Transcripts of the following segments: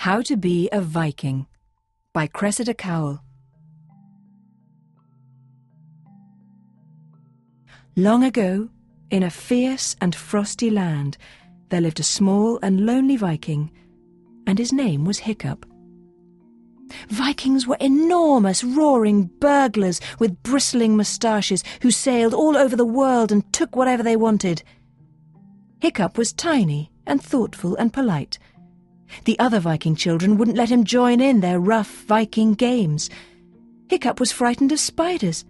How to Be a Viking by Cressida Cowell. Long ago, in a fierce and frosty land, there lived a small and lonely Viking, and his name was Hiccup. Vikings were enormous, roaring burglars with bristling moustaches who sailed all over the world and took whatever they wanted. Hiccup was tiny and thoughtful and polite. The other Viking children wouldn't let him join in their rough Viking games. Hiccup was frightened of spiders.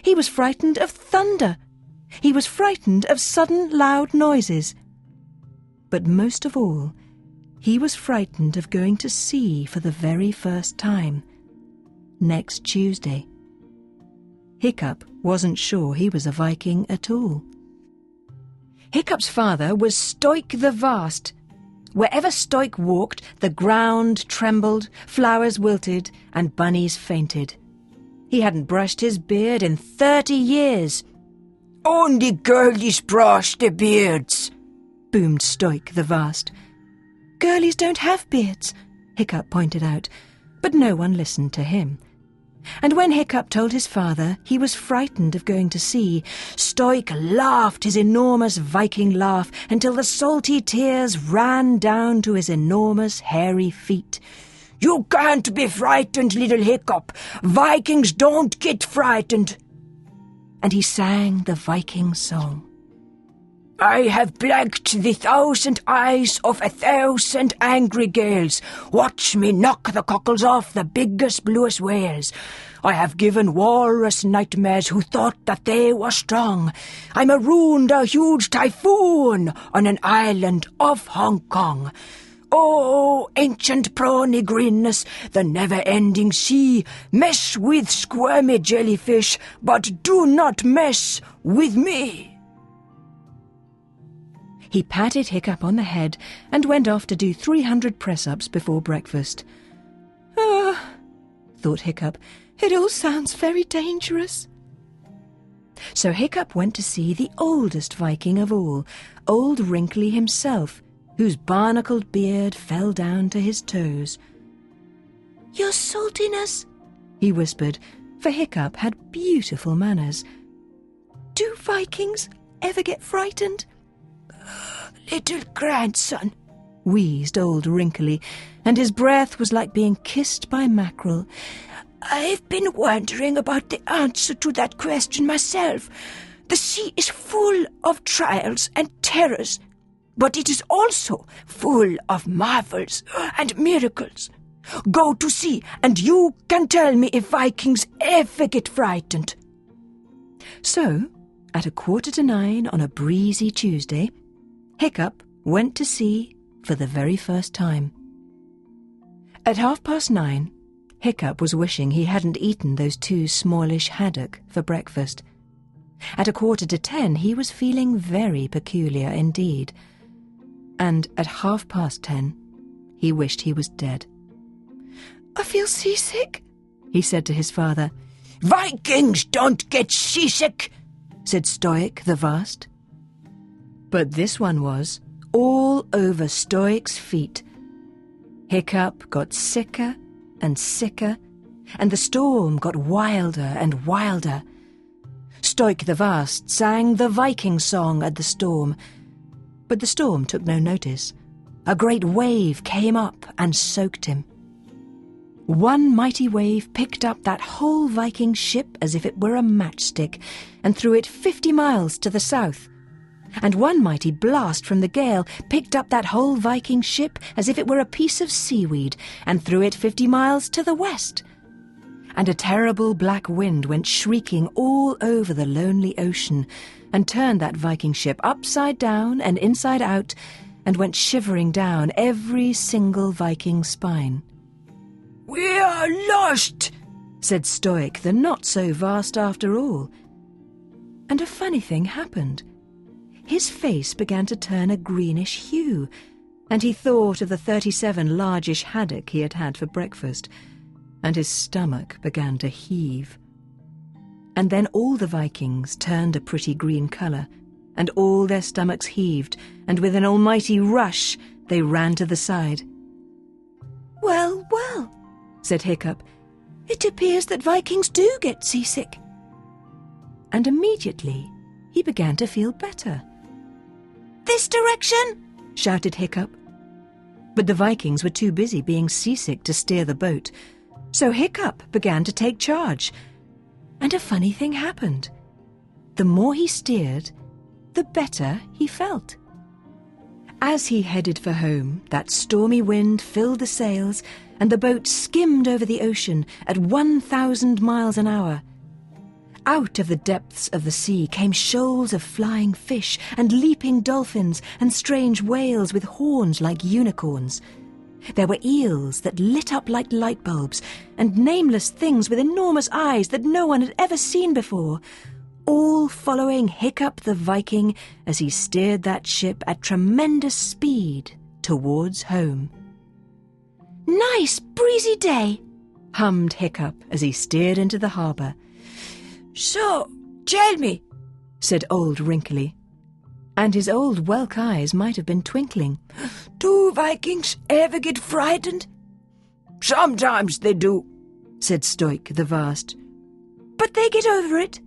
He was frightened of thunder. He was frightened of sudden loud noises. But most of all, he was frightened of going to sea for the very first time, next Tuesday. Hiccup wasn't sure he was a Viking at all. Hiccup's father was Stoik the Vast. Wherever Stoik walked, the ground trembled, flowers wilted, and bunnies fainted. He hadn't brushed his beard in 30 years. "Only girlies brush their beards," boomed Stoik the Vast. "Girlies don't have beards," Hiccup pointed out, but no one listened to him. And when Hiccup told his father he was frightened of going to sea, Stoik laughed his enormous Viking laugh until the salty tears ran down to his enormous hairy feet. "You can't be frightened, little Hiccup. Vikings don't get frightened." And he sang the Viking song. "I have blanked the 1,000 eyes of 1,000 angry gales. Watch me knock the cockles off the biggest, bluest whales. I have given walrus nightmares who thought that they were strong. I marooned a huge typhoon on an island off Hong Kong. Oh, ancient prawny greenness, the never-ending sea, mess with squirmy jellyfish, but do not mess with me." He patted Hiccup on the head and went off to do 300 press-ups before breakfast. Thought Hiccup, "it all sounds very dangerous." So Hiccup went to see the oldest Viking of all, old Wrinkly himself, whose barnacled beard fell down to his toes. "Your saltiness," he whispered, for Hiccup had beautiful manners. "Do Vikings ever get frightened?" "Little grandson," wheezed old Wrinkly, and his breath was like being kissed by mackerel. "I've been wondering about the answer to that question myself. The sea is full of trials and terrors, but it is also full of marvels and miracles. Go to sea, and you can tell me if Vikings ever get frightened." So, at 8:45 on a breezy Tuesday, Hiccup went to sea for the very first time. At 9:30, Hiccup was wishing he hadn't eaten those 2 smallish haddock for breakfast. At 9:45, he was feeling very peculiar indeed. And at 10:30, he wished he was dead. "I feel seasick," he said to his father. "Vikings don't get seasick," said Stoik the Vast. But this one was, all over Stoik's feet. Hiccup got sicker and sicker, and the storm got wilder and wilder. Stoik the Vast sang the Viking song at the storm, but the storm took no notice. A great wave came up and soaked him. One mighty wave picked up that whole Viking ship as if it were a matchstick and threw it 50 miles to the south. And one mighty blast from the gale picked up that whole Viking ship as if it were a piece of seaweed and threw it 50 miles to the west. And a terrible black wind went shrieking all over the lonely ocean and turned that Viking ship upside down and inside out and went shivering down every single Viking spine. "We are lost," said Stoik the not-so-vast after all. And a funny thing happened. His face began to turn a greenish hue, and he thought of the 37 largish haddock he had had for breakfast, and his stomach began to heave. And then all the Vikings turned a pretty green colour, and all their stomachs heaved, and with an almighty rush they ran to the side. "Well, well," said Hiccup, "it appears that Vikings do get seasick." And immediately he began to feel better. "This direction!" shouted Hiccup. But the Vikings were too busy being seasick to steer the boat, so Hiccup began to take charge. And a funny thing happened. The more he steered, the better he felt. As he headed for home, that stormy wind filled the sails, and the boat skimmed over the ocean at 1,000 miles an hour. Out of the depths of the sea came shoals of flying fish and leaping dolphins and strange whales with horns like unicorns. There were eels that lit up like light bulbs, and nameless things with enormous eyes that no one had ever seen before, all following Hiccup the Viking as he steered that ship at tremendous speed towards home. "Nice breezy day," hummed Hiccup as he steered into the harbour. "So, tell me," said old Wrinkly, and his old whelk eyes might have been twinkling, "do Vikings ever get frightened?" "Sometimes they do," said Stoik the Vast. "But they get over it,"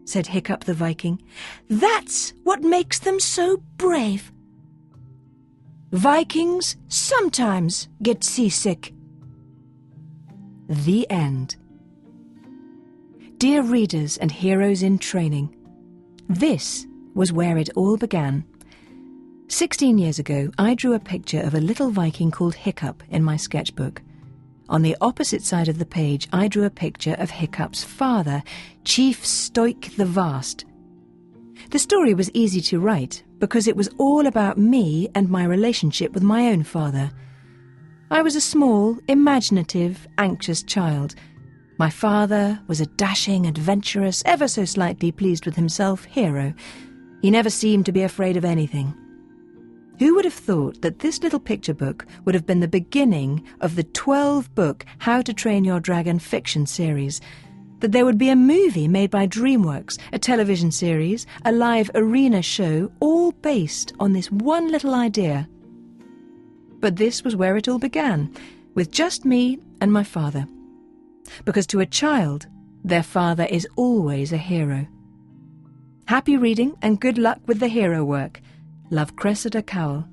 said Hiccup the Viking. "That's what makes them so brave. Vikings sometimes get seasick." The end. Dear readers and heroes in training, this was where it all began. 16 years ago, I drew a picture of a little Viking called Hiccup in my sketchbook. On the opposite side of the page, I drew a picture of Hiccup's father, Chief Stoik the Vast. The story was easy to write because it was all about me and my relationship with my own father. I was a small, imaginative, anxious child. My father was a dashing, adventurous, ever so slightly pleased with himself hero. He never seemed to be afraid of anything. Who would have thought that this little picture book would have been the beginning of the 12-book How to Train Your Dragon fiction series? That there would be a movie made by DreamWorks, a television series, a live arena show, all based on this one little idea. But this was where it all began, with just me and my father. Because to a child, their father is always a hero. Happy reading and good luck with the hero work. Love, Cressida Cowell.